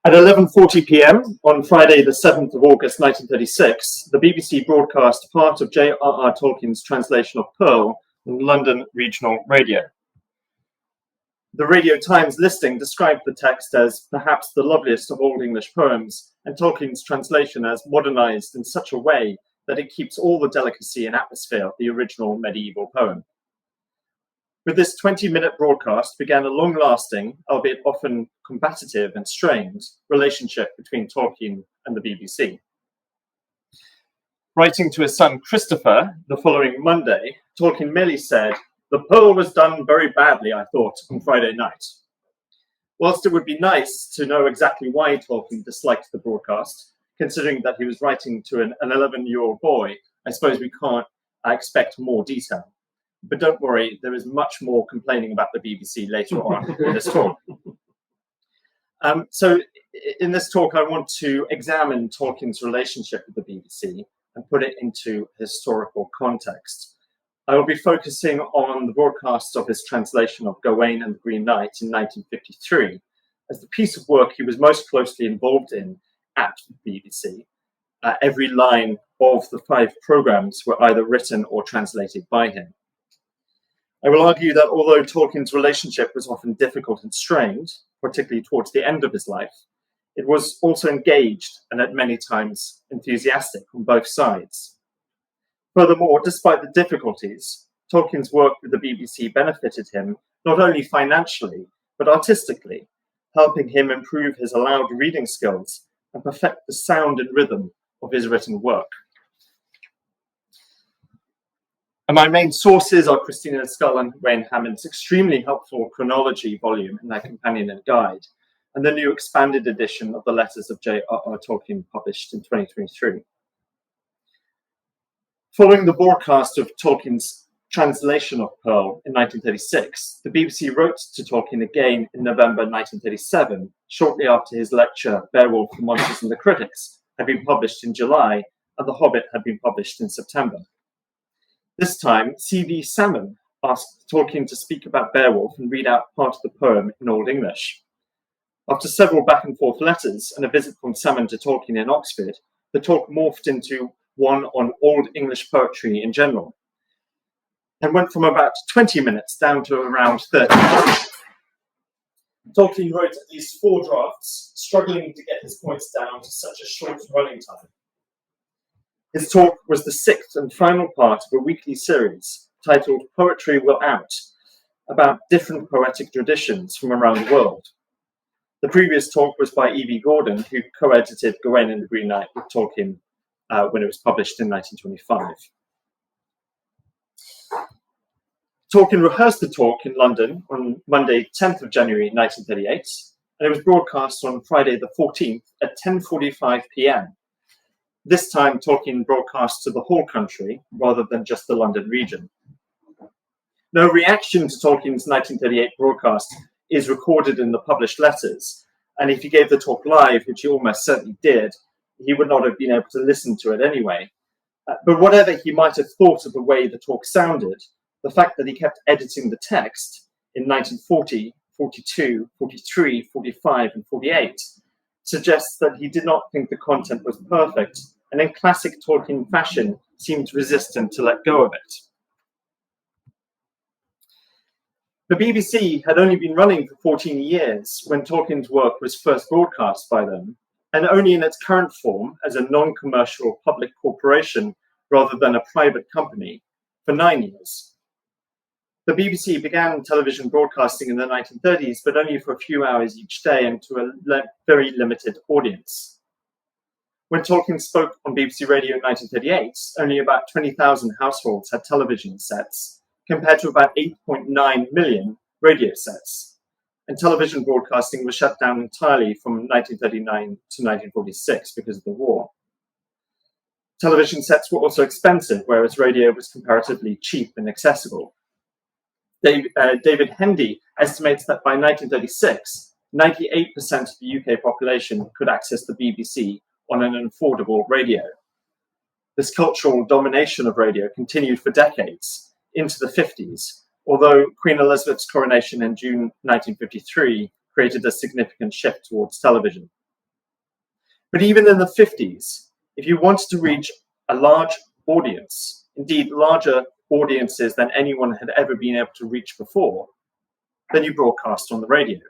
At 11:40 p.m. on Friday, the 7th of August, 1936, the BBC broadcast part of J.R.R. Tolkien's translation of Pearl on London Regional Radio. The Radio Times listing described the text as perhaps the loveliest of Old English poems, and Tolkien's translation as modernized in such a way that it keeps all the delicacy and atmosphere of the original medieval poem. With this 20-minute broadcast began a long-lasting, albeit often combative and strained, relationship between Tolkien and the BBC. Writing to his son Christopher the following Monday, Tolkien merely said, "The Pearl was done very badly, I thought, on Friday night." Whilst it would be nice to know exactly why Tolkien disliked the broadcast, considering that he was writing to an 11-year-old boy, I suppose we can't expect more detail. But don't worry, there is much more complaining about the BBC later on in this talk. So in this talk, I want to examine Tolkien's relationship with the BBC and put it into historical context. I will be focusing on the broadcast of his translation of Gawain and the Green Knight in 1953, as the piece of work he was most closely involved in at the BBC. Every line of the 5 programmes were either written or translated by him. I will argue that although Tolkien's relationship was often difficult and strained, particularly towards the end of his life, it was also engaged and at many times enthusiastic on both sides. Furthermore, despite the difficulties, Tolkien's work with the BBC benefited him not only financially, but artistically, helping him improve his aloud reading skills and perfect the sound and rhythm of his written work. And my main sources are Christina Scull and Wayne Hammond's extremely helpful chronology volume in their companion and guide, and the new expanded edition of the Letters of J.R.R. Tolkien published in 2023. Following the broadcast of Tolkien's translation of Pearl in 1936, the BBC wrote to Tolkien again in November 1937, shortly after his lecture Beowulf, the Monsters and the Critics had been published in July, and The Hobbit had been published in September. This time, C.V. Salmon asked Tolkien to speak about Beowulf and read out part of the poem in Old English. After several back-and-forth letters and a visit from Salmon to Tolkien in Oxford, the talk morphed into one on Old English poetry in general, and went from about 20 minutes down to around 30 minutes. Tolkien wrote at least 4 drafts, struggling to get his points down to such a short running time. His talk was the 6th and final part of a weekly series titled Poetry Will Out, about different poetic traditions from around the world. The previous talk was by E.B. Gordon, who co-edited Gawain and the Green Knight with Tolkien when it was published in 1925. Tolkien rehearsed the talk in London on Monday, 10th of January 1938, and it was broadcast on Friday the 14th at 10:45 p.m. This time, Tolkien broadcast to the whole country rather than just the London region. No reaction to Tolkien's 1938 broadcast is recorded in the published letters, and if he gave the talk live, which he almost certainly did, he would not have been able to listen to it anyway. But whatever he might have thought of the way the talk sounded, the fact that he kept editing the text in 1940, 42, 43, 45, and 48 suggests that he did not think the content was perfect, and in classic Tolkien fashion seemed resistant to let go of it. The BBC had only been running for 14 years when Tolkien's work was first broadcast by them, and only in its current form as a non-commercial public corporation rather than a private company for 9 years. The BBC began television broadcasting in the 1930s, but only for a few hours each day and to a very limited audience. When Tolkien spoke on BBC Radio in 1938, only about 20,000 households had television sets, compared to about 8.9 million radio sets. And television broadcasting was shut down entirely from 1939 to 1946 because of the war. Television sets were also expensive, whereas radio was comparatively cheap and accessible. David Hendy estimates that by 1936, 98% of the UK population could access the BBC on an affordable radio. This cultural domination of radio continued for decades, into the 50s, although Queen Elizabeth's coronation in June 1953 created a significant shift towards television. But even in the 50s, if you wanted to reach a large audience, indeed larger audiences than anyone had ever been able to reach before, then you broadcast on the radio.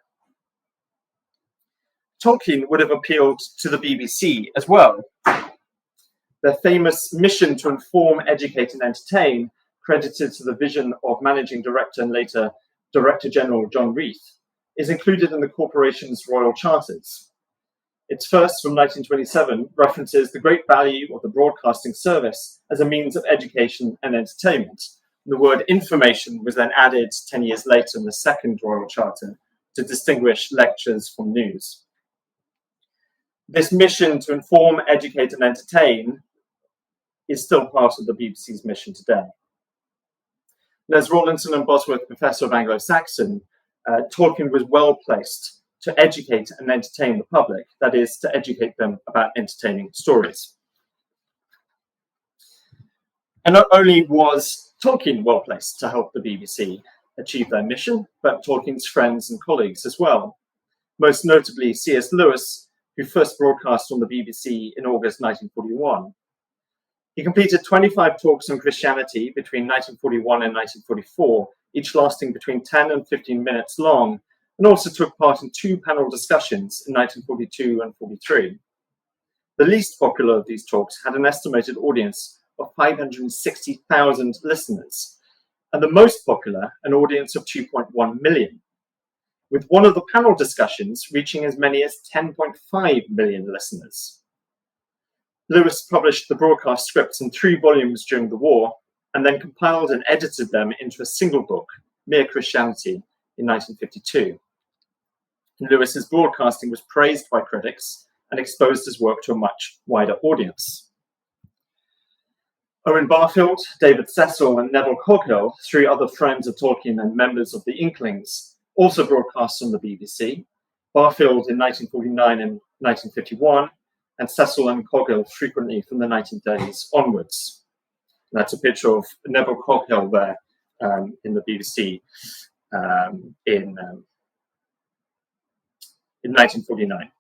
Tolkien would have appealed to the BBC as well. Their famous mission to inform, educate, and entertain, credited to the vision of managing director and later Director General John Reith, is included in the corporation's royal charters. Its first, from 1927, references the great value of the broadcasting service as a means of education and entertainment. The word information was then added 10 years later in the second royal charter to distinguish lectures from news. This mission to inform, educate, and entertain is still part of the BBC's mission today. And as Rawlinson and Bosworth, Professor of Anglo-Saxon, Tolkien was well placed to educate and entertain the public, that is, to educate them about entertaining stories. And not only was Tolkien well placed to help the BBC achieve their mission, but Tolkien's friends and colleagues as well. Most notably C.S. Lewis, who first broadcast on the BBC in August 1941. He completed 25 talks on Christianity between 1941 and 1944, each lasting between 10 and 15 minutes long, and also took part in 2 panel discussions in 1942 and 43. The least popular of these talks had an estimated audience of 560,000 listeners, and the most popular, an audience of 2.1 million, with one of the panel discussions reaching as many as 10.5 million listeners. Lewis published the broadcast scripts in 3 volumes during the war, and then compiled and edited them into a single book, Mere Christianity, in 1952. Lewis's broadcasting was praised by critics and exposed his work to a much wider audience. Owen Barfield, David Cecil, and Neville Coghill, 3 other friends of Tolkien and members of the Inklings, also broadcast on the BBC, Barfield in 1949 and 1951, and Cecil and Coghill frequently from the 1930s onwards. And that's a picture of Neville Coghill there in the BBC in 1949.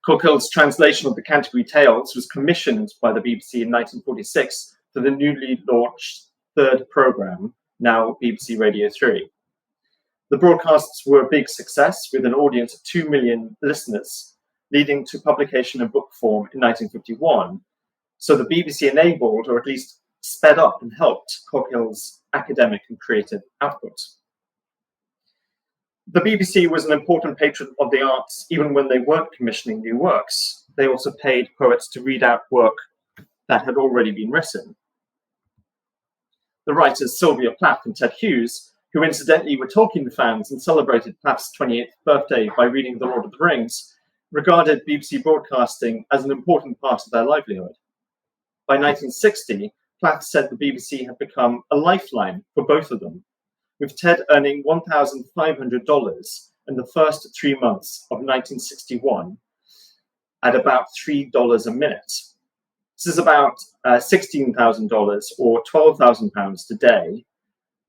Coghill's translation of the Canterbury Tales was commissioned by the BBC in 1946 for the newly launched 3rd programme, now BBC Radio 3. The broadcasts were a big success with an audience of 2 million listeners, leading to publication in book form in 1951. So the BBC enabled, or at least sped up and helped, Coghill's academic and creative output. The BBC was an important patron of the arts even when they weren't commissioning new works. They also paid poets to read out work that had already been written. The writers Sylvia Plath and Ted Hughes, who incidentally were Tolkien fans and celebrated Plath's 28th birthday by reading The Lord of the Rings, regarded BBC broadcasting as an important part of their livelihood. By 1960, Plath said the BBC had become a lifeline for both of them, with Ted earning $1,500 in the first 3 months of 1961 at about $3 a minute. This is about $16,000 or £12,000 today,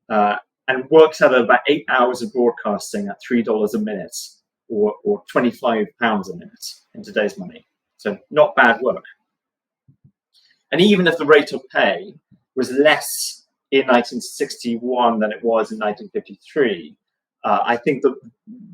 and works out at about 8 hours of broadcasting at $3 a minute, or £25 a minute in today's money. So not bad work. And even if the rate of pay was less in 1961 than it was in 1953, I think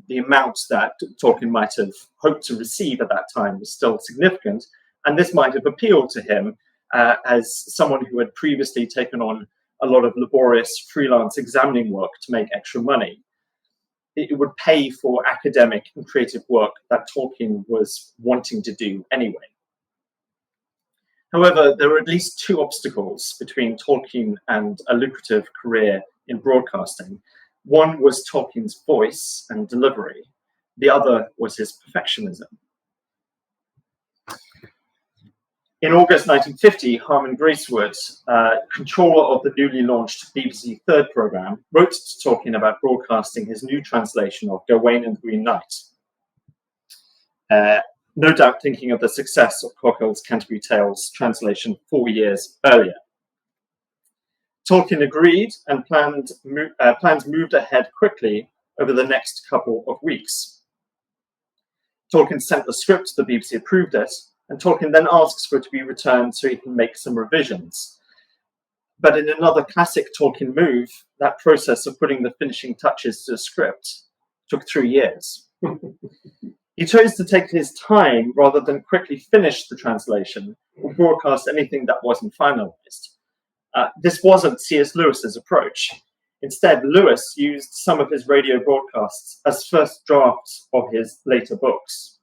the amount that Tolkien might have hoped to receive at that time was still significant, and this might have appealed to him as someone who had previously taken on a lot of laborious freelance examining work to make extra money. It would pay for academic and creative work that Tolkien was wanting to do anyway. However, there were at least 2 obstacles between Tolkien and a lucrative career in broadcasting. One was Tolkien's voice and delivery. The other was his perfectionism. In August 1950, Harman Gracewood, controller of the newly launched BBC 3rd programme, wrote to Tolkien about broadcasting his new translation of Gawain and the Green Knight. No doubt thinking of the success of Coghill's Canterbury Tales translation 4 years earlier. Tolkien agreed, and plans moved ahead quickly over the next couple of weeks. Tolkien sent the script, the BBC approved it, and Tolkien then asks for it to be returned so he can make some revisions. But in another classic Tolkien move, that process of putting the finishing touches to a script took 3 years. He chose to take his time rather than quickly finish the translation or broadcast anything that wasn't finalized. This wasn't C.S. Lewis's approach. Instead, Lewis used some of his radio broadcasts as first drafts of his later books.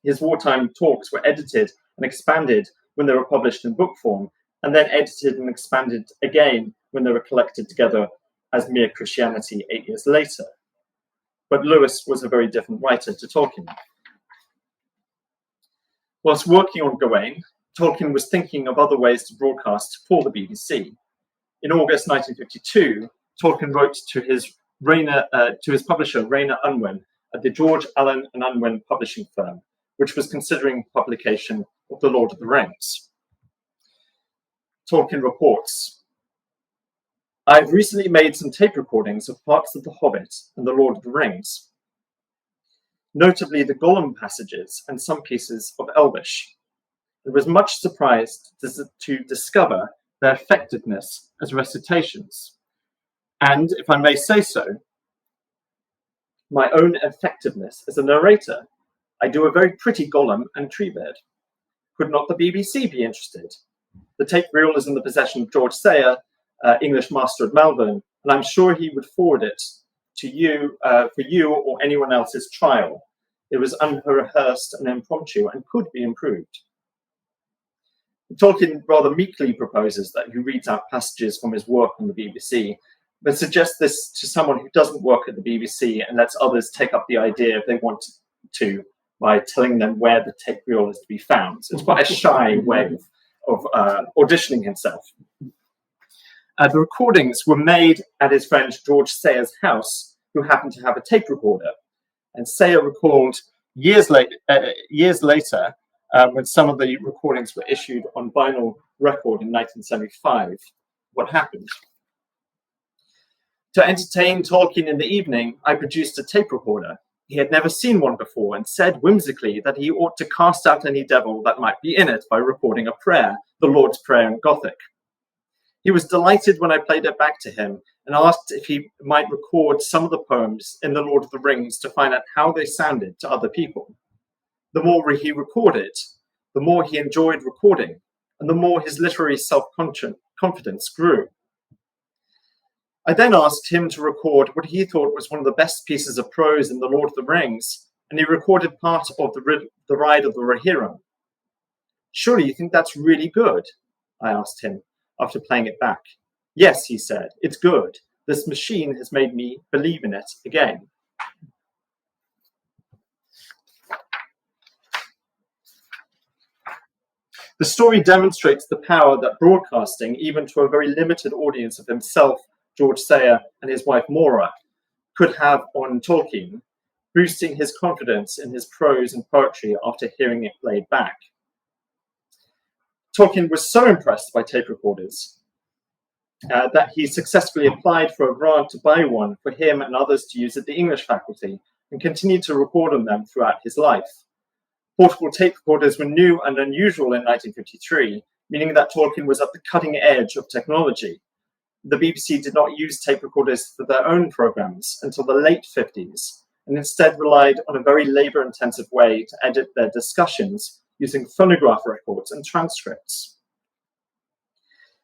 His wartime talks were edited and expanded when they were published in book form, and then edited and expanded again when they were collected together as Mere Christianity 8 years later. But Lewis was a very different writer to Tolkien. Whilst working on Gawain, Tolkien was thinking of other ways to broadcast for the BBC. In August 1952, Tolkien wrote to his publisher, Rayner Unwin, at the George Allen and Unwin publishing firm, which was considering publication of The Lord of the Rings. Tolkien reports, "I've recently made some tape recordings of parts of The Hobbit and The Lord of the Rings, notably the Gollum passages and some pieces of Elvish, and was much surprised to discover their effectiveness as recitations, and, if I may say so, my own effectiveness as a narrator. I do a very pretty Gollum and Treebeard. Could not the BBC be interested? The tape reel is in the possession of George Sayer, English master at Melbourne, and I'm sure he would forward it to you for you or anyone else's trial. It was unrehearsed and impromptu and could be improved." Tolkien rather meekly proposes that he reads out passages from his work on the BBC, but suggests this to someone who doesn't work at the BBC and lets others take up the idea if they want to by telling them where the tape reel is to be found. So it's quite a shy way of auditioning himself. The recordings were made at his friend George Sayer's house, who happened to have a tape recorder. And Sayer recalled years later, when some of the recordings were issued on vinyl record in 1975, what happened. To entertain Tolkien in the evening, I produced a tape recorder. He had never seen one before and said whimsically that he ought to cast out any devil that might be in it by recording a prayer, the Lord's Prayer in Gothic. He was delighted when I played it back to him and asked if he might record some of the poems in The Lord of the Rings to find out how they sounded to other people. The more he recorded, the more he enjoyed recording, and the more his literary self-confidence grew. I then asked him to record what he thought was one of the best pieces of prose in The Lord of the Rings, and he recorded part of the Ride of the Rohirrim. "Surely you think that's really good?" I asked him after playing it back. "Yes," he said, "it's good. This machine has made me believe in it again." The story demonstrates the power that broadcasting, even to a very limited audience of himself, George Sayer, and his wife Maura, could have on Tolkien, boosting his confidence in his prose and poetry after hearing it played back. Tolkien was so impressed by tape recorders that he successfully applied for a grant to buy one for him and others to use at the English faculty and continued to record on them throughout his life. Portable tape recorders were new and unusual in 1953, meaning that Tolkien was at the cutting edge of technology. The BBC did not use tape recorders for their own programs until the late 50s, and instead relied on a very labor-intensive way to edit their discussions using phonograph records and transcripts.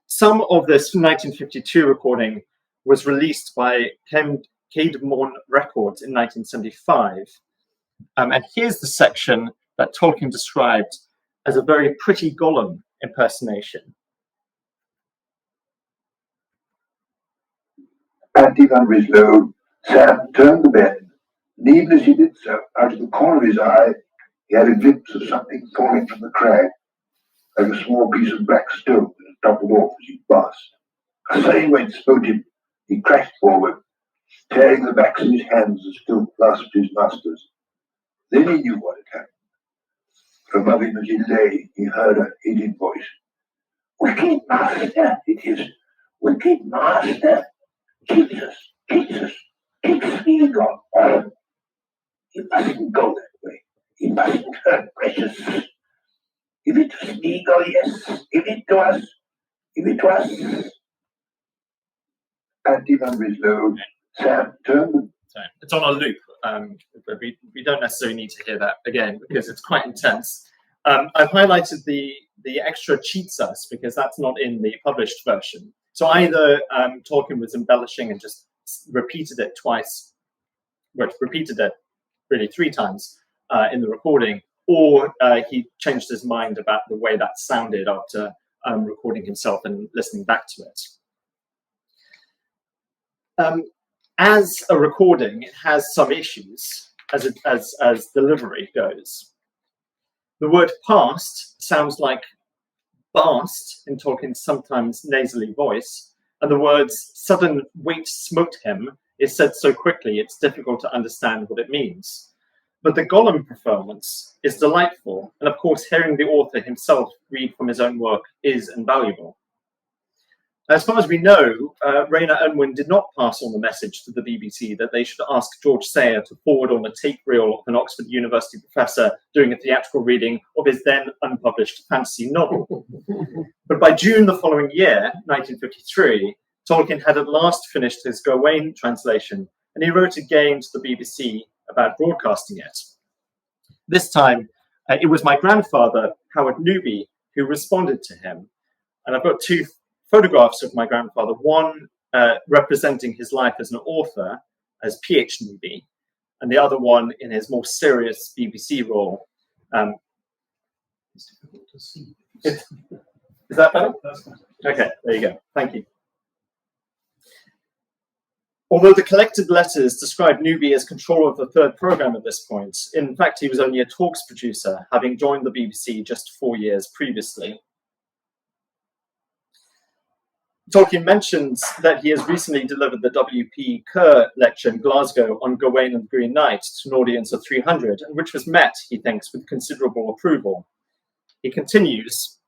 Some of this 1952 recording was released by Caedmon Records in 1975. And here's the section that Tolkien described as a very pretty Gollum impersonation. Panting under his load, Sam turned the bend, and even as he did so, out of the corner of his eye, he had a glimpse of something falling from the crag, like a small piece of black stone that had toppled off as he passed. A sudden wind smote him. He crashed forward, tearing the backs of his hands that still clasped his master's. Then he knew what had happened. From above him as he lay, he heard a hated voice. "Wicked master, it is. Wicked master. Jesus, keep Smeagol on. You mustn't go that way. He mustn't hurt precious. Give it to Smeagol, yes. Give it to us. Give it to us. Andy Van Rislow, Sam, turn the... Sorry, it's on a loop, but we don't necessarily need to hear that again because it's quite intense. I've highlighted the extra cheats us because that's not in the published version. So either Tolkien was embellishing and just repeated it twice, well, repeated it really 3 times in the recording, or he changed his mind about the way that sounded after recording himself and listening back to it. As a recording, it has some issues as delivery goes. The word past sounds like bast in Tolkien's sometimes nasally voice, and the words sudden weight smote him is said so quickly it's difficult to understand what it means. But the Gollum performance is delightful, and of course hearing the author himself read from his own work is invaluable. As far as we know, Rayner Unwin did not pass on the message to the BBC that they should ask George Sayer to forward on a tape reel of an Oxford University professor doing a theatrical reading of his then unpublished fantasy novel. But by June the following year, 1953, Tolkien had at last finished his Gawain translation, and he wrote again to the BBC about broadcasting it. This time, it was my grandfather, Howard Newby, who responded to him. And I've got 2 photographs of my grandfather, one representing his life as an author, as P.H. Newby, and the other one in his more serious BBC role. It's difficult to see. Is that better? Okay, there you go. Thank you. Although the collected letters describe Newby as controller of the 3rd programme at this point, in fact, he was only a talks producer, having joined the BBC just 4 years previously. Tolkien mentions that he has recently delivered the W.P. Kerr lecture in Glasgow on Gawain and the Green Knight to an audience of 300, and which was met, he thinks, with considerable approval. He continues,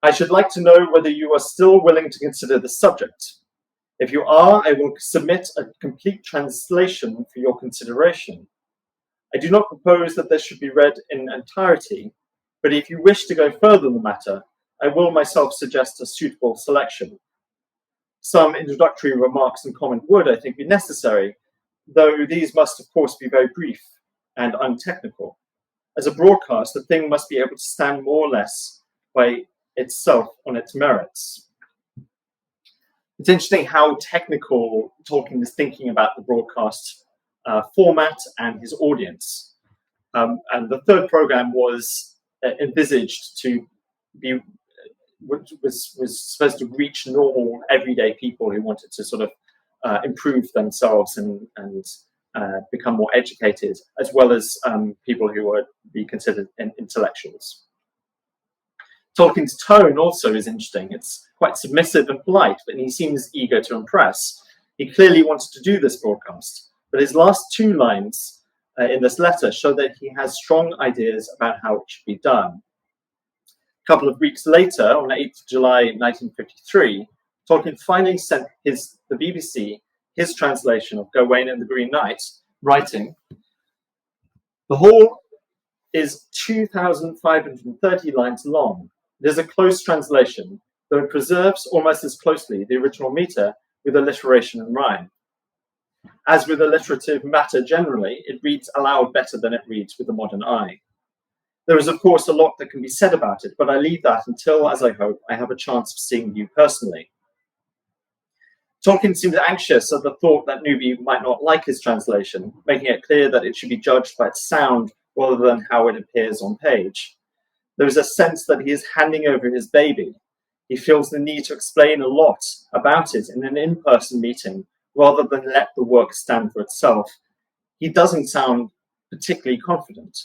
I should like to know whether you are still willing to consider the subject. If you are, I will submit a complete translation for your consideration. I do not propose that this should be read in entirety, but if you wish to go further in the matter, I will myself suggest a suitable selection. Some introductory remarks and comment would, I think, be necessary, though these must, of course, be very brief and untechnical. As a broadcast, the thing must be able to stand more or less by itself on its merits. It's interesting how technical Tolkien is thinking about the broadcast format and his audience. And the 3rd programme was envisaged to be, was supposed to reach normal, everyday people who wanted to sort of improve themselves and become more educated, as well as people who would be considered intellectuals. Tolkien's tone also is interesting. It's quite submissive and polite, but he seems eager to impress. He clearly wanted to do this broadcast, but his last 2 lines in this letter show that he has strong ideas about how it should be done. A couple of weeks later, on 8th July 1953, Tolkien finally sent the BBC his translation of Gawain and the Green Knight, writing, the whole is 2,530 lines long. It is a close translation, though it preserves almost as closely the original meter with alliteration and rhyme. As with alliterative matter generally, it reads aloud better than it reads with the modern eye. There is, of course, a lot that can be said about it, but I leave that until, as I hope, I have a chance of seeing you personally. Tolkien seemed anxious at the thought that Newby might not like his translation, making it clear that it should be judged by its sound rather than how it appears on page. There is a sense that he is handing over his baby. He feels the need to explain a lot about it in an in-person meeting rather than let the work stand for itself. He doesn't sound particularly confident.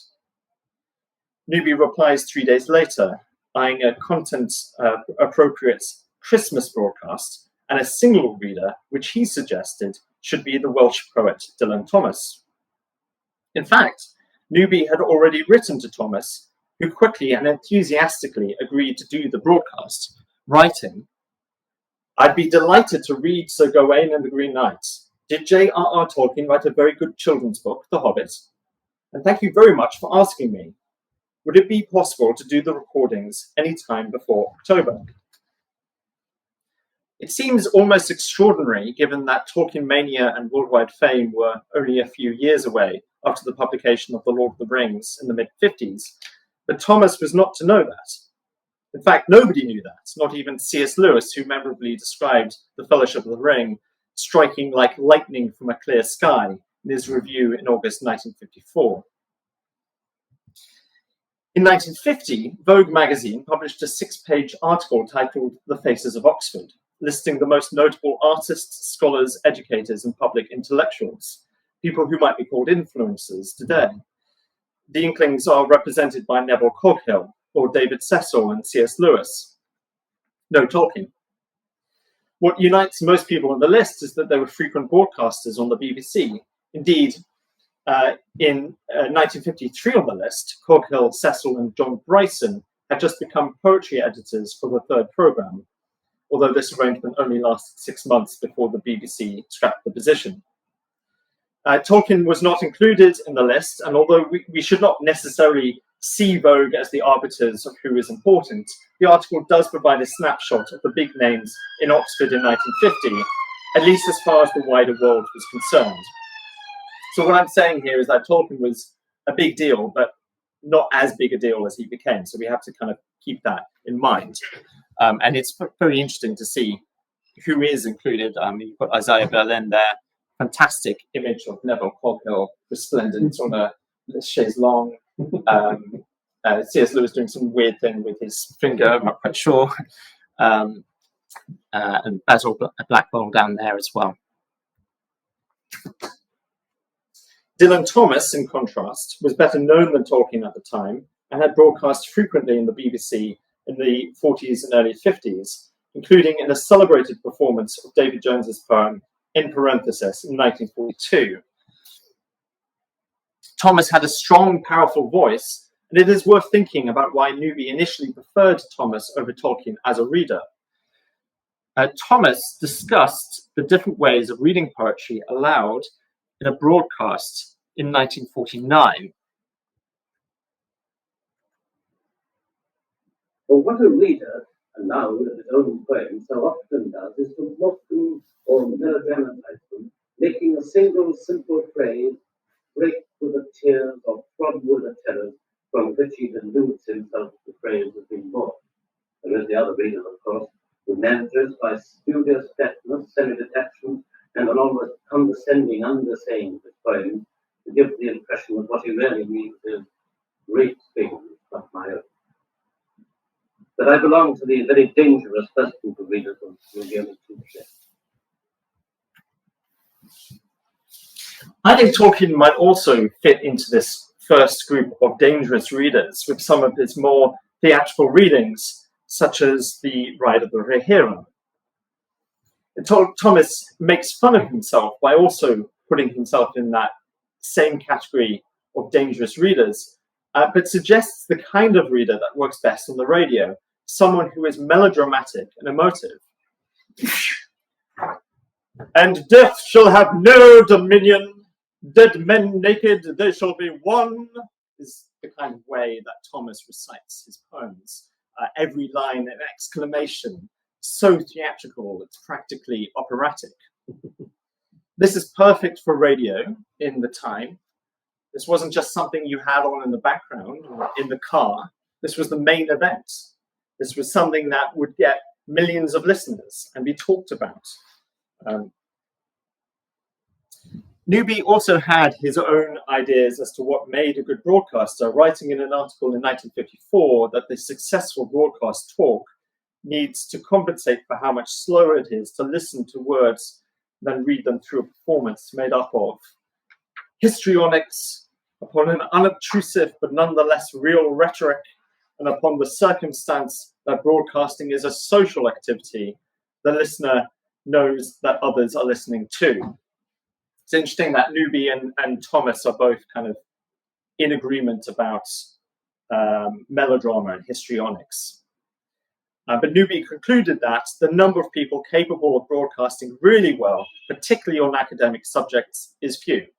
Newby replies 3 days later, eyeing a content-appropriate Christmas broadcast and a single reader, which he suggested should be the Welsh poet Dylan Thomas. In fact, Newby had already written to Thomas, who quickly and enthusiastically agreed to do the broadcast, writing, I'd be delighted to read Sir Gawain and the Green Knight. Did J.R.R. Tolkien write a very good children's book, The Hobbit? and thank you very much for asking me. Would it be possible to do the recordings any time before October? It seems almost extraordinary, given that Tolkien mania and worldwide fame were only a few years away after the publication of The Lord of the Rings in the mid-50s, but Thomas was not to know that. In fact, nobody knew that, not even C.S. Lewis, who memorably described The Fellowship of the Ring striking like lightning from a clear sky in his review in August 1954. In 1950, Vogue magazine published a 6-page article titled The Faces of Oxford, listing the most notable artists, scholars, educators, and public intellectuals, people who might be called influencers today. The Inklings are represented by Neville Coghill, Lord David Cecil, and C.S. Lewis. No Tolkien. What unites most people on the list is that they were frequent broadcasters on the BBC. Indeed, in 1953 on the list, Coghill, Cecil, and John Bryson had just become poetry editors for the third programme, although this arrangement only lasted 6 months before the BBC scrapped the position. Tolkien was not included in the list, and although we should not necessarily see Vogue as the arbiters of who is important, the article does provide a snapshot of the big names in Oxford in 1950, at least as far as the wider world was concerned. So what I'm saying here is that Tolkien was a big deal, but not as big a deal as he became. So we have to kind of keep that in mind. And it's very interesting to see who is included. You've got Isaiah Berlin there, fantastic image of Neville Coghill, resplendent on a chaise longue. C.S. Lewis doing some weird thing with his finger, I'm not quite sure. And Basil Blackwell down there as well. Dylan Thomas, in contrast, was better known than Tolkien at the time and had broadcast frequently in the BBC in the 40s and early 50s, including in a celebrated performance of David Jones's poem In Parenthesis in 1942. Thomas had a strong, powerful voice, and it is worth thinking about why Newby initially preferred Thomas over Tolkien as a reader. Thomas discussed the different ways of reading poetry aloud in a broadcast in 1949. For what a reader, aloud of his own poem, so often does is to mock them or melodramatize them, making a single simple phrase break with the tears or throb with the terrors from which he deludes himself the phrase has been born. There is the other reader, of course, who manages by studious deftness, semi-detachment, and an almost condescending undersaying of his poems to give the impression that what he really means is great things, not my own. But I belong to the very dangerous first group of readers of William Shakespeare. I think Tolkien might also fit into this first group of dangerous readers with some of his more theatrical readings, such as The Ride of the Rohirrim. Thomas makes fun of himself by also putting himself in that same category of dangerous readers, but suggests the kind of reader that works best on the radio, someone who is melodramatic and emotive. And death shall have no dominion, dead men naked, they shall be one, is the kind of way that Thomas recites his poems. Every line an exclamation, so theatrical, it's practically operatic. This is perfect for radio in the time. This wasn't just something you had on in the background or in the car. This was the main event. This was something that would get millions of listeners and be talked about. Newby also had his own ideas as to what made a good broadcaster, writing in an article in 1954 that the successful broadcast talk needs to compensate for how much slower it is to listen to words than read them through a performance made up of histrionics, upon an unobtrusive but nonetheless real rhetoric, and upon the circumstance that broadcasting is a social activity, the listener knows that others are listening too. It's interesting that Newby and Thomas are both kind of in agreement about melodrama and histrionics. But Newby concluded that the number of people capable of broadcasting really well, particularly on academic subjects, is few. It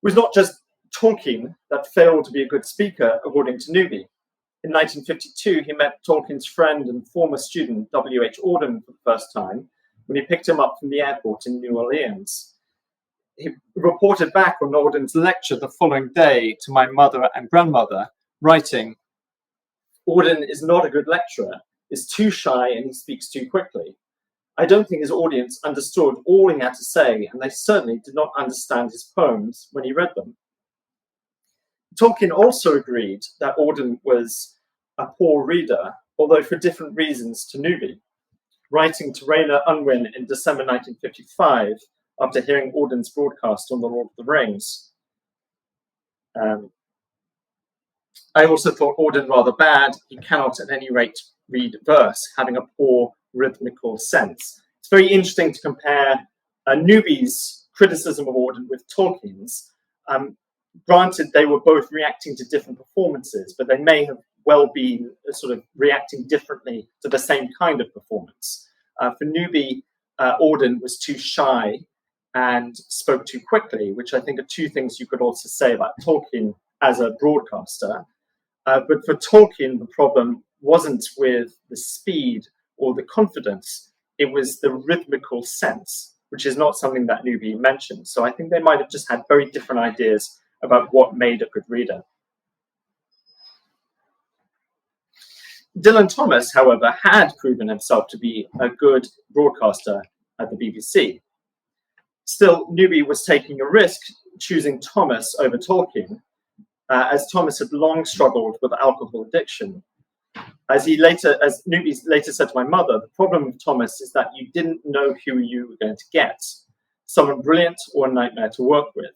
was not just Tolkien that failed to be a good speaker, according to Newby. In 1952, he met Tolkien's friend and former student W.H. Auden for the first time when he picked him up from the airport in New Orleans. He reported back on Auden's lecture the following day to my mother and grandmother, writing, "Auden is not a good lecturer, is too shy, and he speaks too quickly. I don't think his audience understood all he had to say, and they certainly did not understand his poems when he read them." Tolkien also agreed that Auden was a poor reader, although for different reasons to Newby, writing to Rayner Unwin in December 1955 after hearing Auden's broadcast on The Lord of the Rings. I also thought Auden rather bad. He cannot at any rate read verse, having a poor rhythmical sense. It's very interesting to compare Newby's criticism of Auden with Tolkien's. Granted, they were both reacting to different performances, but they may have well been sort of reacting differently to the same kind of performance. For Newby, Auden was too shy and spoke too quickly, which I think are two things you could also say about Tolkien as a broadcaster. But for Tolkien, the problem wasn't with the speed or the confidence, it was the rhythmical sense, which is not something that Newby mentioned. So I think they might have just had very different ideas about what made a good reader. Dylan Thomas, however, had proven himself to be a good broadcaster at the BBC. Still, Newby was taking a risk choosing Thomas over Tolkien, as Thomas had long struggled with alcohol addiction. As Newby later said to my mother, the problem with Thomas is that you didn't know who you were going to get, someone brilliant or a nightmare to work with.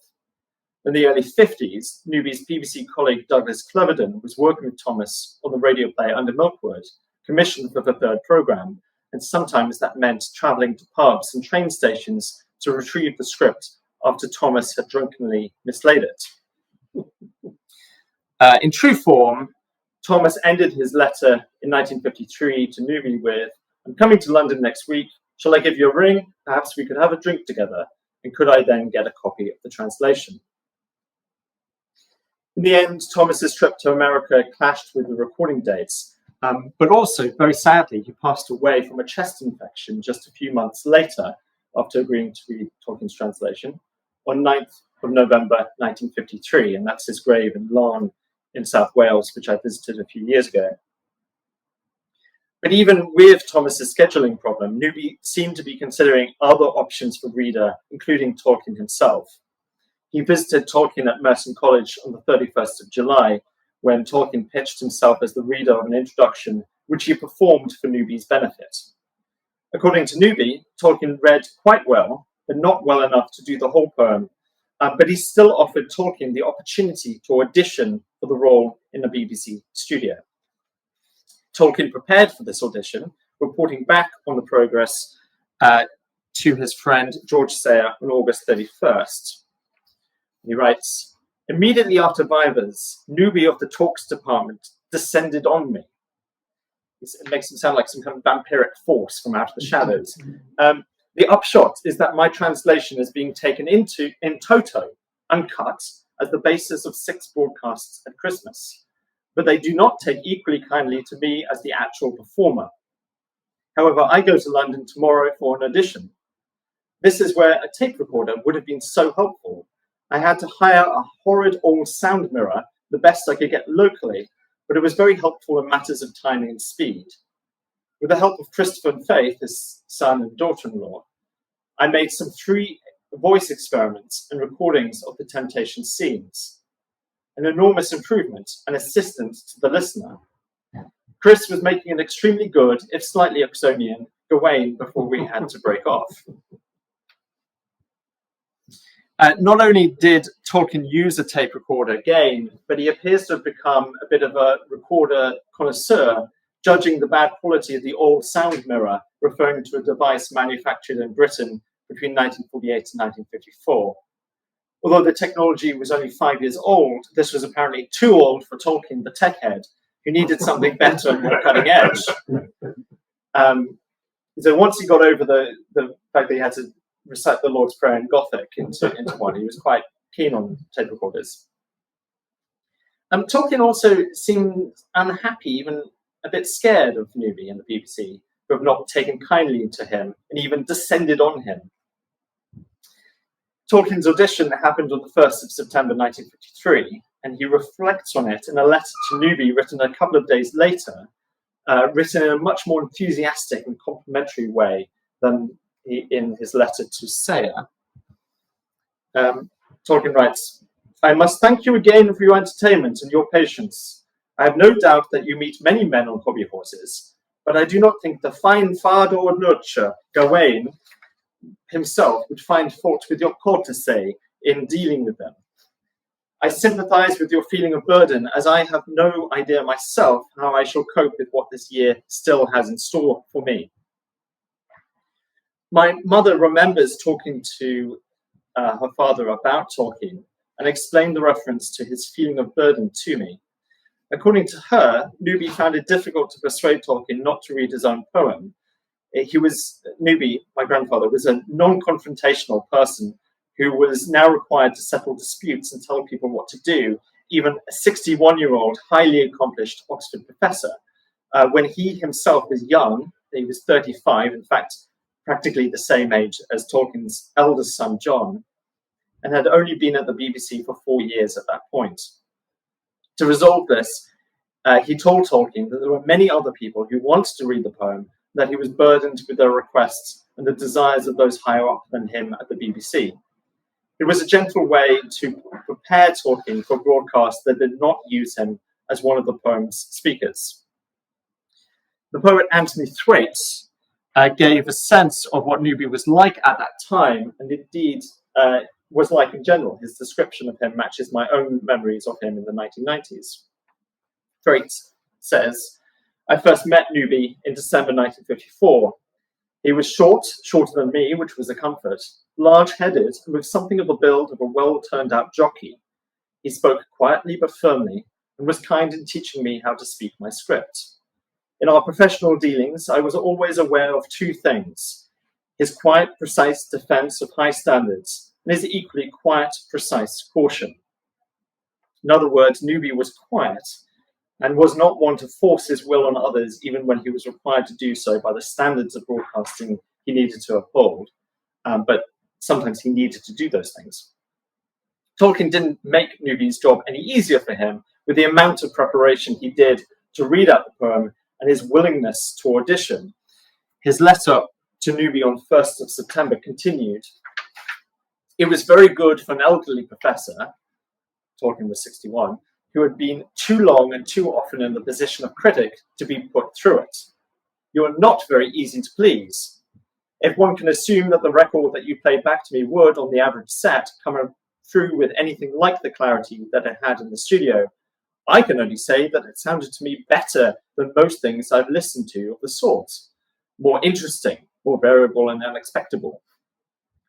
In the early 50s, Newby's BBC colleague Douglas Cleverdon was working with Thomas on the radio play Under Milkwood, commissioned for the third programme, and sometimes that meant travelling to pubs and train stations to retrieve the script after Thomas had drunkenly mislaid it. In true form, Thomas ended his letter in 1953 to Newby with, "I'm coming to London next week. Shall I give you a ring? Perhaps we could have a drink together. And could I then get a copy of the translation?" In the end, Thomas's trip to America clashed with the recording dates, but also, very sadly, he passed away from a chest infection just a few months later after agreeing to read Tolkien's translation on 9th of November 1953, and that's his grave in Larne in South Wales, which I visited a few years ago. But even with Thomas's scheduling problem, Newby seemed to be considering other options for reader, including Tolkien himself. He visited Tolkien at Merton College on the 31st of July, when Tolkien pitched himself as the reader of an introduction, which he performed for Newby's benefit. According to Newby, Tolkien read quite well, but not well enough to do the whole poem, but he still offered Tolkien the opportunity to audition for the role in a BBC studio. Tolkien prepared for this audition, reporting back on the progress to his friend George Sayer on August 31st. He writes, "Immediately after Vivas, Newby of the talks department descended on me." It makes him sound like some kind of vampiric force from out of the shadows. The upshot is that my translation is being taken in toto, uncut, as the basis of 6 broadcasts at Christmas. But they do not take equally kindly to me as the actual performer. However, I go to London tomorrow for an audition. This is where a tape recorder would have been so helpful. I had to hire a horrid old sound mirror, the best I could get locally, but it was very helpful in matters of timing and speed. With the help of Christopher and Faith, his son and daughter-in-law, I made some 3 voice experiments and recordings of the temptation scenes. An enormous improvement, an assistant to the listener. Chris was making an extremely good, if slightly Oxonian, Gawain before we had to break off. Not only did Tolkien use a tape recorder again, but he appears to have become a bit of a recorder connoisseur, judging the bad quality of the old sound mirror, referring to a device manufactured in Britain between 1948 and 1954. Although the technology was only 5 years old, this was apparently too old for Tolkien, the tech head, who needed something better and more cutting edge. So once he got over the fact that he had to recite the Lord's Prayer in Gothic into one, he was quite keen on tape recorders. Tolkien also seemed unhappy, even a bit scared of Newby and the BBC, who have not taken kindly to him and even descended on him. Tolkien's audition happened on the 1st of September 1953, and he reflects on it in a letter to Newby written a couple of days later, written in a much more enthusiastic and complimentary way than in his letter to Sayer. Tolkien writes, "I must thank you again for your entertainment and your patience. I have no doubt that you meet many men on hobby horses, but I do not think the fine Fardor nurture, Gawain, himself would find fault with your courtesy in dealing with them. I sympathize with your feeling of burden, as I have no idea myself how I shall cope with what this year still has in store for me." My mother remembers talking to her father about Tolkien and explained the reference to his feeling of burden to me. According to her, Newby found it difficult to persuade Tolkien not to read his own poem. Newby, my grandfather, was a non-confrontational person who was now required to settle disputes and tell people what to do, even a 61-year-old, highly accomplished Oxford professor. When he himself was young, he was 35, in fact, practically the same age as Tolkien's eldest son, John, and had only been at the BBC for 4 years at that point. To resolve this, he told Tolkien that there were many other people who wanted to read the poem, that he was burdened with their requests and the desires of those higher up than him at the BBC. It was a gentle way to prepare Tolkien for broadcasts that did not use him as one of the poem's speakers. The poet Anthony Thwaites gave a sense of what Newby was like at that time, and indeed was like in general. His description of him matches my own memories of him in the 1990s. Thwaites says, "I first met Newby in December 1954. He was shorter than me, which was a comfort, large-headed, and with something of the build of a well-turned-out jockey. He spoke quietly but firmly, and was kind in teaching me how to speak my script. In our professional dealings, I was always aware of 2 things: his quiet, precise defense of high standards, and his equally quiet, precise caution." In other words, Newby was quiet, and was not one to force his will on others, even when he was required to do so by the standards of broadcasting he needed to uphold. But sometimes he needed to do those things. Tolkien didn't make Newby's job any easier for him with the amount of preparation he did to read out the poem and his willingness to audition. His letter to Newby on 1st of September continued, "It was very good for an elderly professor," Tolkien was 61, "who had been too long and too often in the position of critic to be put through it. You are not very easy to please. If one can assume that the record that you played back to me would, on the average set, come through with anything like the clarity that it had in the studio, I can only say that it sounded to me better than most things I've listened to of the sort. More interesting, more variable and unexpected.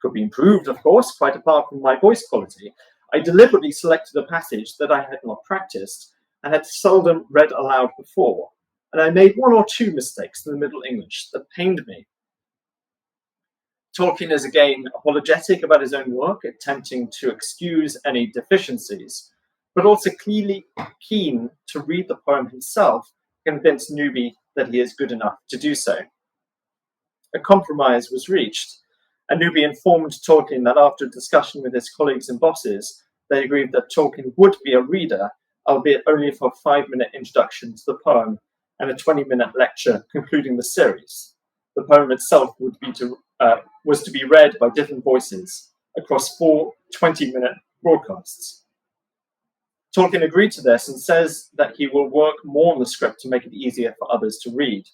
Could be improved, of course, quite apart from my voice quality. I deliberately selected a passage that I had not practiced and had seldom read aloud before, and I made 1 or 2 mistakes in the Middle English that pained me." Tolkien is again apologetic about his own work, attempting to excuse any deficiencies, but also clearly keen to read the poem himself, convince Newby that he is good enough to do so. A compromise was reached, and Newby informed Tolkien that after a discussion with his colleagues and bosses, they agreed that Tolkien would be a reader, albeit only for a 5-minute introduction to the poem and a 20-minute lecture concluding the series. The poem itself was to be read by different voices across 4 20-minute broadcasts. Tolkien agreed to this and says that he will work more on the script to make it easier for others to read.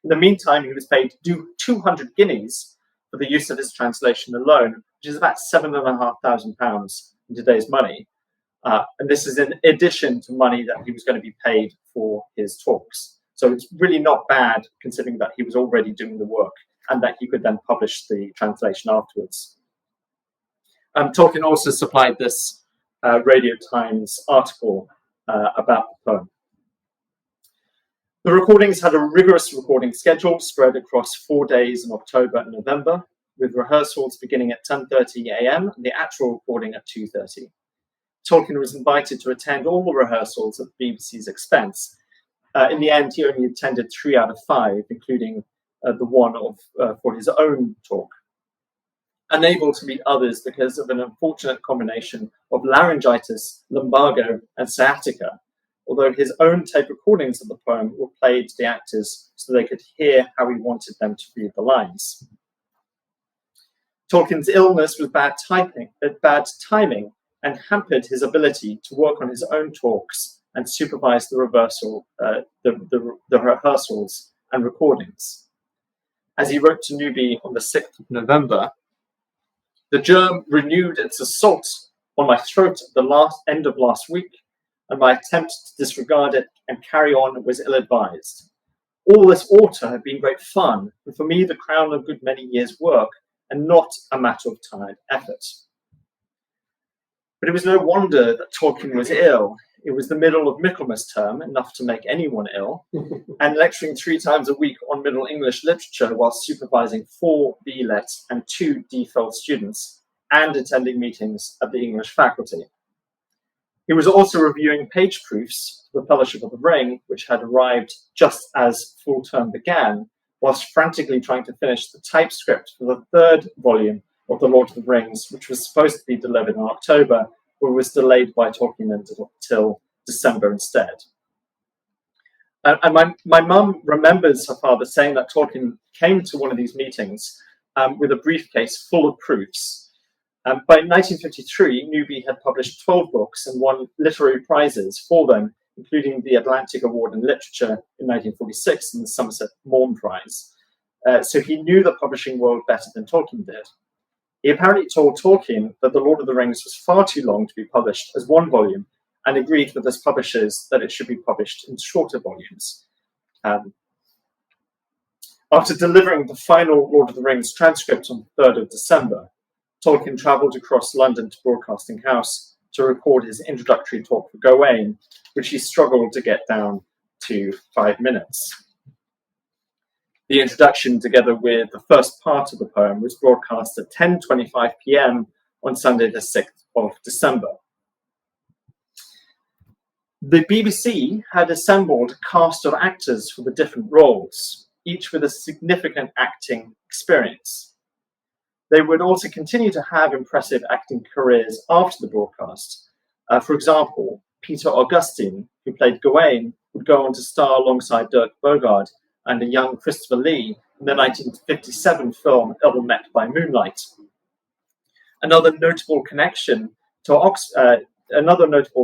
In the meantime, he was paid 200 guineas for the use of his translation alone, which is about £7,500 in today's money. And this is in addition to money that he was going to be paid for his talks. So it's really not bad, considering that he was already doing the work and that he could then publish the translation afterwards. Tolkien also supplied this Radio Times article about the poem. The recordings had a rigorous recording schedule spread across 4 days in October and November, with rehearsals beginning at 10:30 a.m. and the actual recording at 2:30. Tolkien was invited to attend all the rehearsals at the BBC's expense. In the end, he only attended 3 out of 5, including the one for his own talk. Unable to meet others because of an unfortunate combination of laryngitis, lumbago, and sciatica, although his own tape recordings of the poem were played to the actors so they could hear how he wanted them to read the lines. Tolkien's illness was bad timing and hampered his ability to work on his own talks and supervise the rehearsals and recordings. As he wrote to Newby on the 6th of November, "The germ renewed its assault on my throat at the end of last week, and my attempt to disregard it and carry on was ill-advised. All this ought to have been great fun, and for me the crown of a good many years' work, and not a matter of tired effort." But it was no wonder that Tolkien was ill. It was the middle of Michaelmas term, enough to make anyone ill, and lecturing 3 times a week on Middle English literature while supervising 4 B.Let and 2 D.Phil students, and attending meetings at the English faculty. He was also reviewing page proofs for the Fellowship of the Ring, which had arrived just as full term began, whilst frantically trying to finish the typescript for the 3rd volume of The Lord of the Rings, which was supposed to be delivered in October, but was delayed by Tolkien until December instead. And my mum remembers her father saying that Tolkien came to one of these meetings with a briefcase full of proofs. By 1953, Newby had published 12 books and won literary prizes for them, including the Atlantic Award in Literature in 1946 and the Somerset Maugham Prize. So he knew the publishing world better than Tolkien did. He apparently told Tolkien that The Lord of the Rings was far too long to be published as 1 volume, and agreed with his publishers that it should be published in shorter volumes. After delivering the final Lord of the Rings transcript on the 3rd of December, Tolkien travelled across London to Broadcasting House to record his introductory talk for Gawain, which he struggled to get down to 5 minutes. The introduction, together with the first part of the poem, was broadcast at 10:25 p.m. on Sunday the 6th of December. The BBC had assembled a cast of actors for the different roles, each with a significant acting experience. They would also continue to have impressive acting careers after the broadcast. For example, Peter Augustine, who played Gawain, would go on to star alongside Dirk Bogarde and a young Christopher Lee in the 1957 film Ill Met by Moonlight. Another notable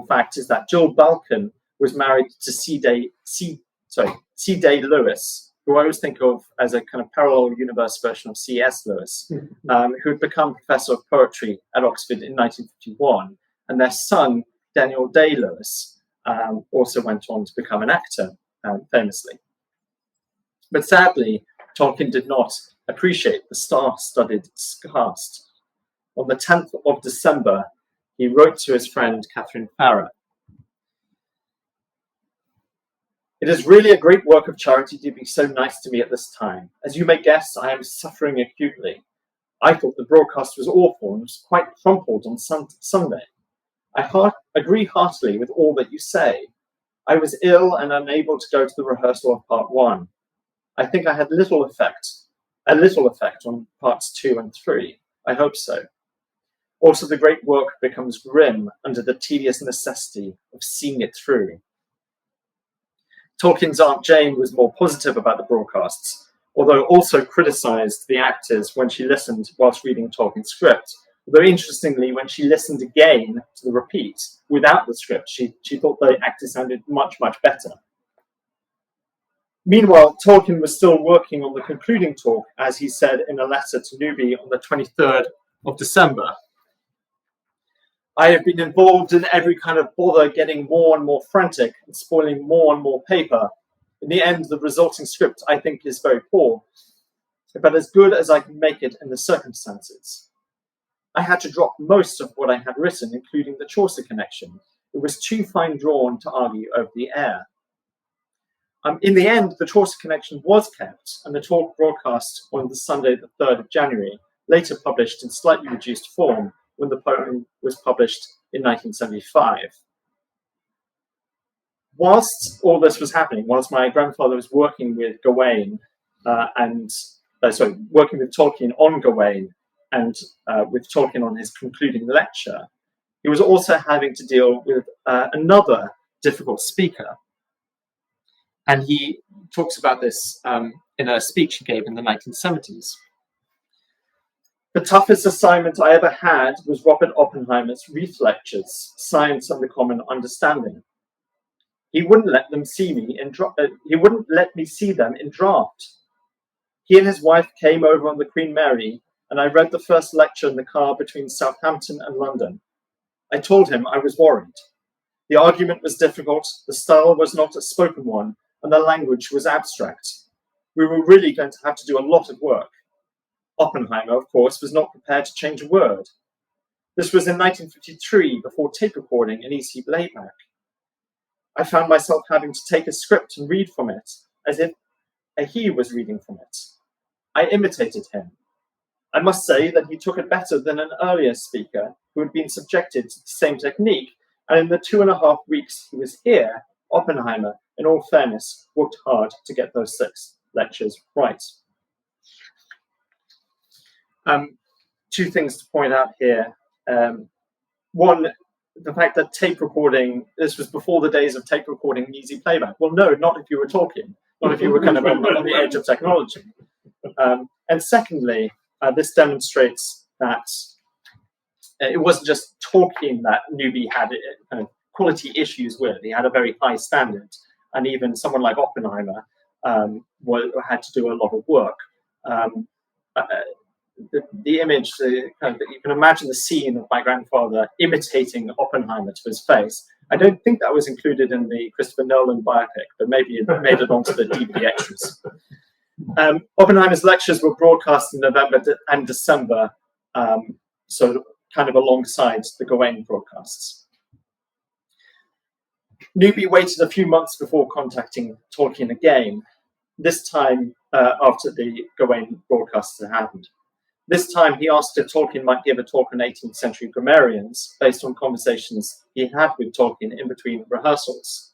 fact is that Jill Balkan was married to C.Day Lewis, who I always think of as a kind of parallel universe version of C.S. Lewis, who had become professor of poetry at Oxford in 1951, and their son, Daniel Day-Lewis, also went on to become an actor, famously. But sadly, Tolkien did not appreciate the star-studded cast. On the 10th of December, he wrote to his friend Catherine Farrar, "It is really a great work of charity to be so nice to me at this time. As you may guess, I am suffering acutely. I thought the broadcast was awful and was quite crumpled on Sunday. I agree heartily with all that you say. I was ill and unable to go to the rehearsal of part 1. I think I had a little effect on parts 2 and 3. I hope so. Also, the great work becomes grim under the tedious necessity of seeing it through." Tolkien's Aunt Jane was more positive about the broadcasts, although also criticised the actors when she listened whilst reading Tolkien's script. Although interestingly, when she listened again to the repeat without the script, she thought the actors sounded much, much better. Meanwhile, Tolkien was still working on the concluding talk, as he said in a letter to Newby on the 23rd of December. "I have been involved in every kind of bother, getting more and more frantic and spoiling more and more paper. In the end, the resulting script, I think, is very poor, but as good as I can make it in the circumstances. I had to drop most of what I had written, including the Chaucer connection. It was too fine drawn to argue over the air. In the end, the Chaucer connection was kept, and the talk broadcast on the Sunday, the 3rd of January, later published in slightly reduced form when the poem was published in 1975. Whilst all this was happening, whilst my grandfather was working with Gawain working with Tolkien on Gawain and with Tolkien on his concluding lecture, he was also having to deal with another difficult speaker. And he talks about this in a speech he gave in the 1970s. The toughest assignment I ever had was Robert Oppenheimer's Reith Lectures, Science and the Common Understanding. He wouldn't let them see me he wouldn't let me see them in draft. He and his wife came over on the Queen Mary, and I read the first lecture in the car between Southampton and London. I told him I was worried. The argument was difficult, the style was not a spoken one, and the language was abstract. We were really going to have to do a lot of work. Oppenheimer, of course, was not prepared to change a word. This was in 1953, before tape recording and easy playback. I found myself having to take a script and read from it, as if he was reading from it. I imitated him. I must say that he took it better than an earlier speaker who had been subjected to the same technique, and in the 2.5 weeks he was here, Oppenheimer, in all fairness, worked hard to get those 6 lectures right. 2 things to point out here. One, the fact that tape recording, this was before the days of tape recording and easy playback. Well, no, not if you were talking, not if you were kind of on the edge of technology. And secondly, this demonstrates that it wasn't just talking that Newby had kind of quality issues with. He had a very high standard, and even someone like Oppenheimer had to do a lot of work. The image, you can imagine the scene of my grandfather imitating Oppenheimer to his face. I don't think that was included in the Christopher Nolan biopic, but maybe it made it onto the DVD extras. Oppenheimer's lectures were broadcast in November and December, so kind of alongside the Gawain broadcasts. Newby waited a few months before contacting Tolkien again, this time after the Gawain broadcasts had happened. This time he asked if Tolkien might give a talk on 18th century grammarians based on conversations he had with Tolkien in between rehearsals.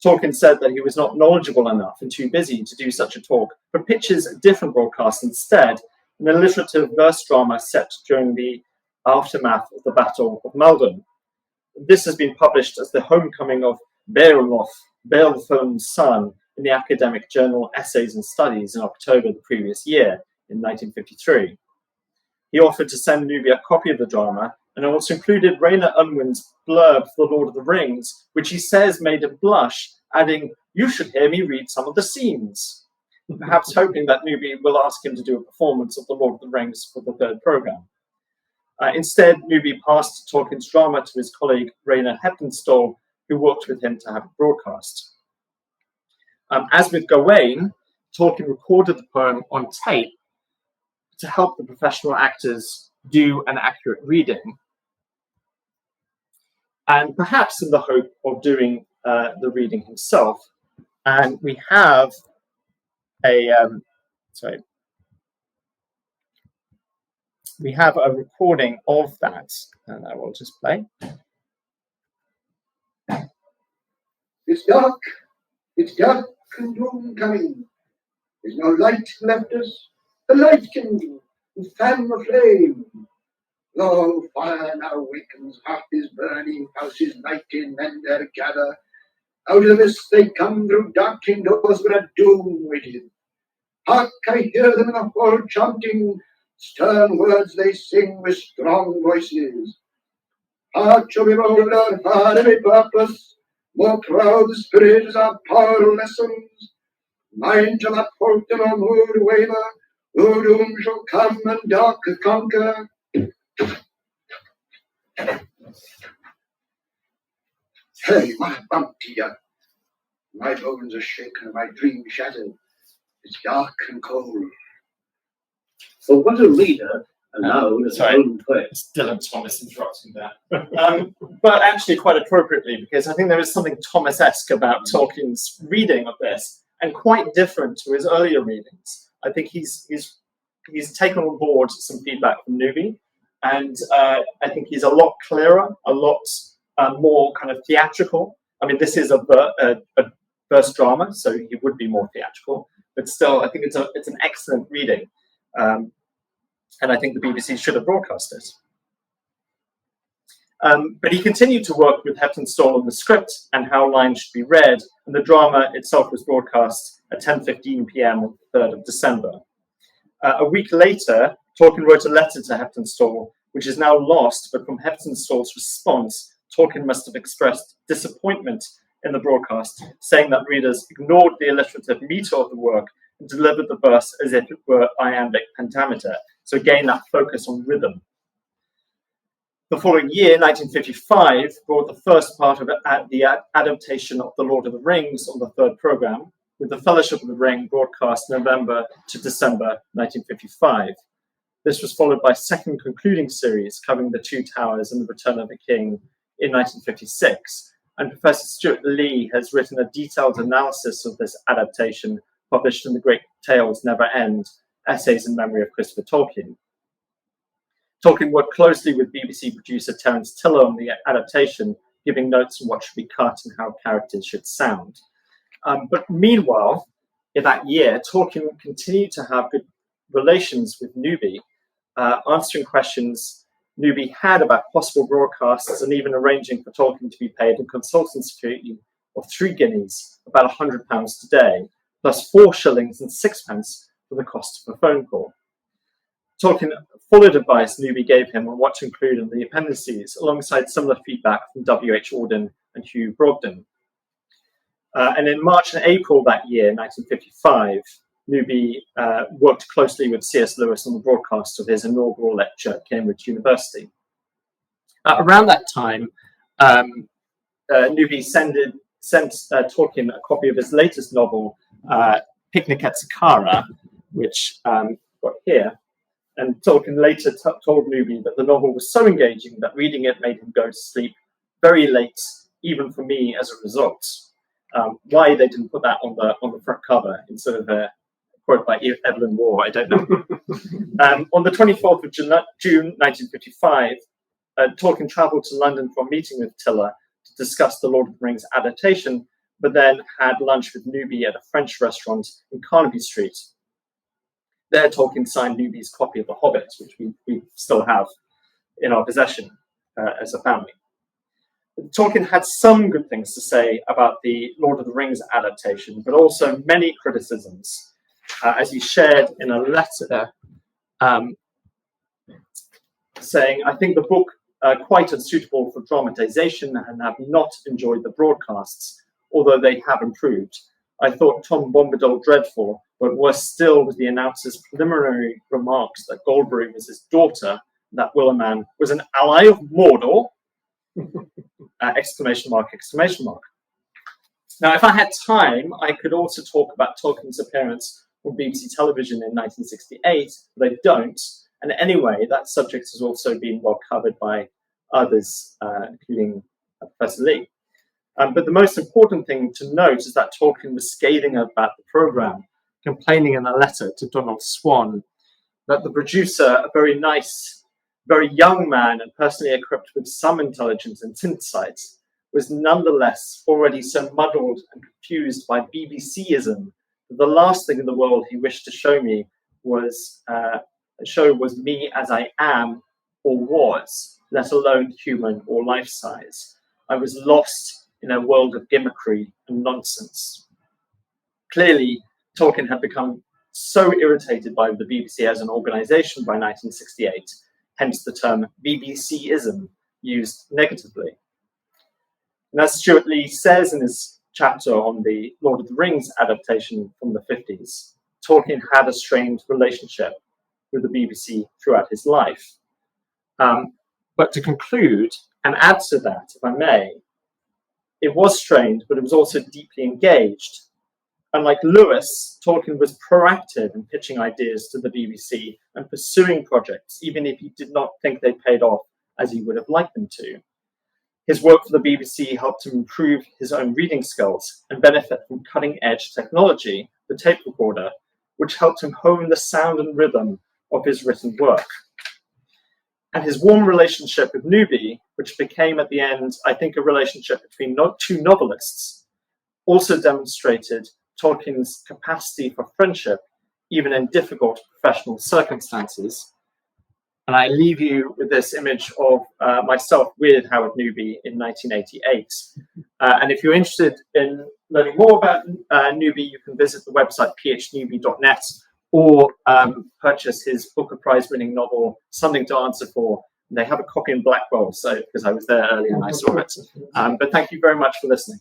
Tolkien said that he was not knowledgeable enough and too busy to do such a talk, but pitches a different broadcast instead in a literative verse drama set during the aftermath of the Battle of Maldon. This has been published as the homecoming of Beowulf's son in the academic journal Essays and Studies in October the previous year, in 1953. He offered to send Newby a copy of the drama, and also included Rainer Unwin's blurb for The Lord of the Rings, which he says made him blush, adding, "You should hear me read some of the scenes," perhaps hoping that Newby will ask him to do a performance of The Lord of the Rings for the 3rd programme. Instead, Newby passed Tolkien's drama to his colleague Rainer Heppenstall, who worked with him to have it broadcast. As with Gawain, Tolkien recorded the poem on tape to help the professional actors do an accurate reading, and perhaps in the hope of doing the reading himself. And we have we have a recording of that, and I will just play. It's dark and gloom coming. There's no light left us. The light kindle and fan the flame. Lo, fire now wakens, heart is burning, house is lighting, men there gather. Out of the mist they come through darkening doors where a doom waited. Hark, I hear them in the hall chanting, stern words they sing with strong voices. Heart shall be bolder, hard every purpose, more proud the spirit as our power lessens. Mind shall not falter nor mood waver, no doom shall come and dark conquer. Hey, what a bump to you. My bones are shaken and my dream shattered. It's dark and cold. So what a reader allowed as sorry, own poet. It's Dylan Thomas interrupting there. But actually quite appropriately, because I think there is something Thomas-esque about Tolkien's reading of this, and quite different to his earlier readings. I think he's taken on board some feedback from Newby, and I think he's a lot clearer, a lot more kind of theatrical. I mean, this is a verse drama, so he would be more theatrical, but still, I think it's an excellent reading, and I think the BBC should have broadcast it. But he continued to work with Heptonstall on the script and how lines should be read, and the drama itself was broadcast at 10:15 p.m. on the 3rd of December. A week later, Tolkien wrote a letter to Heptonstall, which is now lost, but from Heptonstall's response, Tolkien must have expressed disappointment in the broadcast, saying that readers ignored the alliterative meter of the work and delivered the verse as if it were iambic pentameter. So again, that focus on rhythm. The following year, 1955, brought the first part of the adaptation of The Lord of the Rings on the third programme, with The Fellowship of the Ring broadcast November to December 1955. This was followed by a second concluding series covering The Two Towers and The Return of the King in 1956. And Professor Stuart Lee has written a detailed analysis of this adaptation, published in The Great Tales Never End, Essays in Memory of Christopher Tolkien. Tolkien worked closely with BBC producer Terence Tiller on the adaptation, giving notes on what should be cut and how characters should sound. But meanwhile, in that year, Tolkien continued to have good relations with Newby, answering questions Newby had about possible broadcasts and even arranging for Tolkien to be paid a consultancy fee of 3 guineas, about £100 today, plus 4 shillings and 6 for the cost of a phone call. Tolkien followed advice Newby gave him on what to include in the appendices, alongside similar feedback from W.H. Auden and Hugh Brogden. And in March and April that year, 1955, Newby worked closely with C.S. Lewis on the broadcast of his inaugural lecture at Cambridge University. Around that time, Newby sent Tolkien a copy of his latest novel, Picnic at Saqqara, which got here. And Tolkien later told Newby that the novel was so engaging that reading it made him go to sleep very late, even for me, as a result. Why they didn't put that on the front cover instead of a quote by Evelyn Waugh, I don't know. On the 24th of June 1955, Tolkien travelled to London for a meeting with Tiller to discuss the Lord of the Rings adaptation, but then had lunch with Newby at a French restaurant in Carnaby Street. There, Tolkien signed Newby's copy of The Hobbit, which we still have in our possession as a family. Tolkien had some good things to say about the Lord of the Rings adaptation, but also many criticisms, as he shared in a letter saying, "I think the book quite unsuitable for dramatization and have not enjoyed the broadcasts, although they have improved. I thought Tom Bombadil dreadful, but worse still was the announcer's preliminary remarks that Goldberry was his daughter, and that Willerman was an ally of Mordor!" Exclamation mark, exclamation mark. Now, if I had time, I could also talk about Tolkien's appearance on BBC television in 1968, but I don't. And anyway, that subject has also been well covered by others, including Professor Lee. But the most important thing to note is that Tolkien was scathing about the programme, complaining in a letter to Donald Swann that the producer, a very nice, very young man and personally equipped with some intelligence and insight, was nonetheless already so muddled and confused by BBC-ism that the last thing in the world he wished to show was me as I am or was, let alone human or life-size. I was lost in a world of gimmickry and nonsense. Clearly, Tolkien had become so irritated by the BBC as an organisation by 1968, hence the term BBC-ism used negatively. And as Stuart Lee says in his chapter on the Lord of the Rings adaptation from the 50s, Tolkien had a strained relationship with the BBC throughout his life. But to conclude and add to that, if I may, it was strained, but it was also deeply engaged. Unlike Lewis, Tolkien was proactive in pitching ideas to the BBC and pursuing projects, even if he did not think they paid off as he would have liked them to. His work for the BBC helped him improve his own reading skills and benefit from cutting-edge technology, the tape recorder, which helped him hone the sound and rhythm of his written work. And his warm relationship with Newby, which became at the end, I think, a relationship between two novelists, also demonstrated Tolkien's capacity for friendship, even in difficult professional circumstances. And I leave you with this image of myself with Howard Newby in 1988. And if you're interested in learning more about Newby, you can visit the website phnewby.net, or purchase his Booker Prize-winning novel, Something to Answer For. They have a copy in Blackwell, so because I was there earlier and I saw it. But thank you very much for listening.